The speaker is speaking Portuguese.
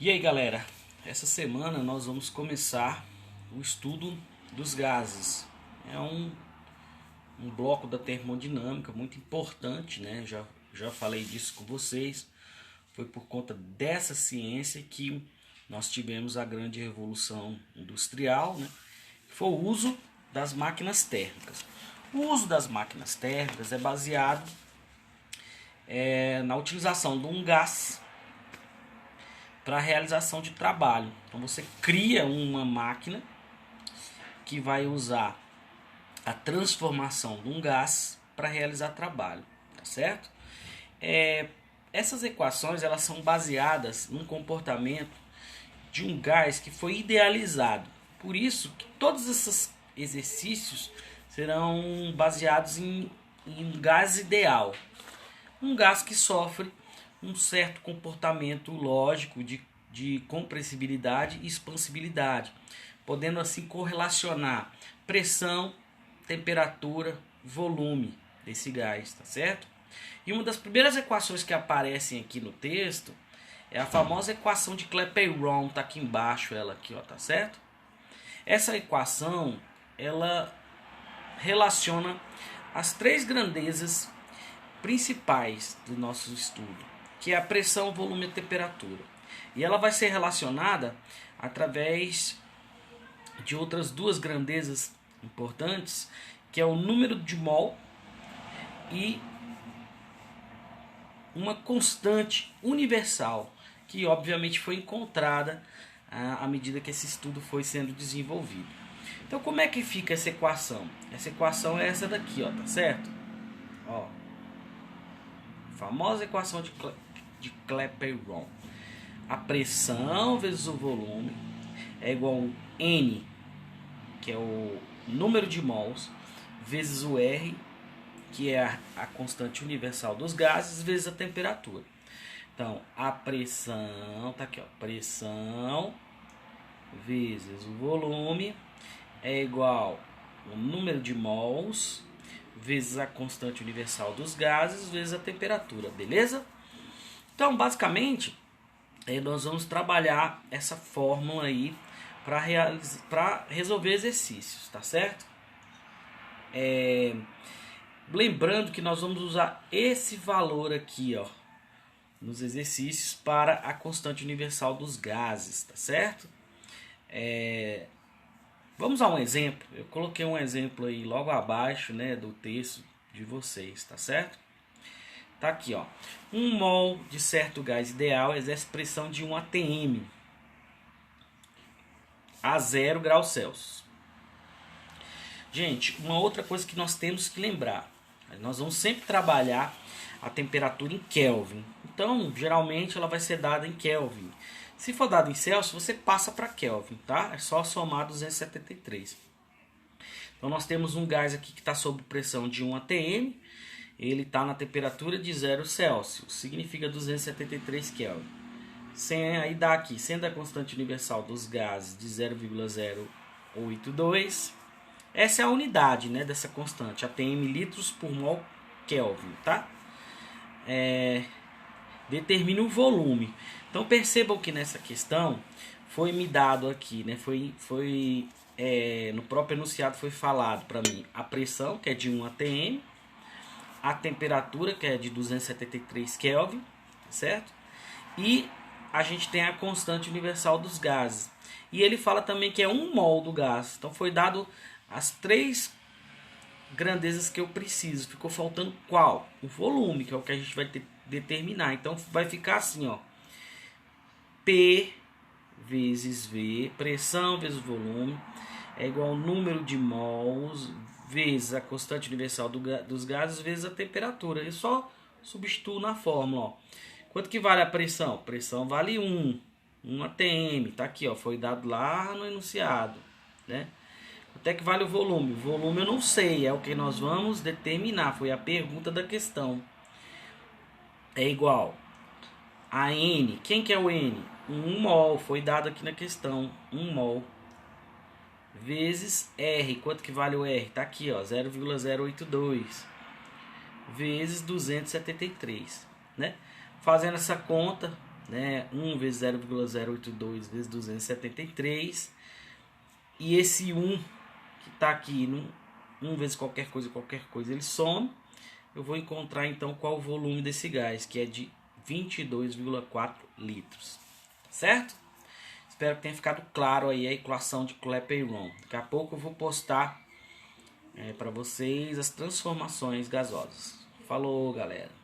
E aí galera, essa semana nós vamos começar o estudo dos gases. É um bloco da termodinâmica muito importante, né? Já falei disso com vocês. Foi por conta dessa ciência que nós tivemos a grande revolução industrial, né? Foi o uso das máquinas térmicas. O uso das máquinas térmicas é baseado na utilização de um gás para a realização de trabalho. Então você cria uma máquina que vai usar a transformação de um gás para realizar trabalho, tá certo? Essas equações elas são baseadas num comportamento de um gás que foi idealizado. Por isso que todos esses exercícios serão baseados em um gás ideal. Um gás que sofre um certo comportamento lógico de compressibilidade e expansibilidade, podendo assim correlacionar pressão, temperatura, volume desse gás, tá certo? E uma das primeiras equações que aparecem aqui no texto é a famosa equação de Clapeyron, tá aqui embaixo ela aqui, ó, tá certo? Essa equação, ela relaciona as três grandezas principais do nosso estudo, que é a pressão, volume e temperatura. E ela vai ser relacionada através de outras duas grandezas importantes, que é o número de mol e uma constante universal, que obviamente foi encontrada à medida que esse estudo foi sendo desenvolvido. Então como é que fica essa equação? Essa equação é essa daqui, ó, tá certo? Ó, famosa equação de Clapeyron. A pressão vezes o volume é igual a N, que é o número de mols, vezes o R, que é a constante universal dos gases, vezes a temperatura. Então, a pressão, tá aqui, ó, pressão vezes o volume é igual ao número de mols vezes a constante universal dos gases vezes a temperatura, beleza? Então, basicamente, nós vamos trabalhar essa fórmula aí para resolver exercícios, tá certo? Lembrando que nós vamos usar esse valor aqui, ó, nos exercícios para a constante universal dos gases, tá certo? Vamos a um exemplo. Eu coloquei um exemplo aí logo abaixo, né, do texto de vocês, tá certo? Tá aqui, ó. 1 mol de certo gás ideal exerce pressão de 1 atm a 0 graus Celsius. Gente, uma outra coisa que nós temos que lembrar, nós vamos sempre trabalhar a temperatura em Kelvin. Então, geralmente ela vai ser dada em Kelvin. Se for dado em Celsius, você passa para Kelvin, tá? É só somar 273. Então nós temos um gás aqui que está sob pressão de 1 atm. Ele está na temperatura de 0 Celsius, significa 273 Kelvin. Aí dá aqui, sendo a constante universal dos gases de 0,082, essa é a unidade, né, dessa constante, atm litros por mol Kelvin, tá? Determine o volume. Então percebam que nessa questão foi me dado aqui, né, no próprio enunciado foi falado para mim a pressão, que é de 1 atm, a temperatura, que é de 273 Kelvin, certo? E a gente tem a constante universal dos gases. E ele fala também que é 1 mol do gás. Então foi dado as três grandezas que eu preciso. Ficou faltando qual? O volume, que é o que a gente vai determinar. Então vai ficar assim, ó. P vezes V, pressão vezes volume, é igual ao número de mols vezes a constante universal dos gases vezes a temperatura. Eu só substituo na fórmula, ó. Quanto que vale a pressão? Pressão vale 1 atm, tá aqui, ó, foi dado lá no enunciado, né? Quanto é que vale o volume? O volume eu não sei, é o que nós vamos determinar, foi a pergunta da questão. É igual a N. Quem que é o N? 1 mol, foi dado aqui na questão, 1 mol vezes R. Quanto que vale o R? Tá aqui, ó, 0,082 vezes 273, né? Fazendo essa conta, né? 1 vezes 0,082 vezes 273. E esse 1 que está aqui, 1 vezes qualquer coisa, ele some. Eu vou encontrar então qual o volume desse gás, que é de 22,4 litros. Certo? Espero que tenha ficado claro aí a equação de Clapeyron. Daqui a pouco eu vou postar para vocês as transformações gasosas. Falou, galera!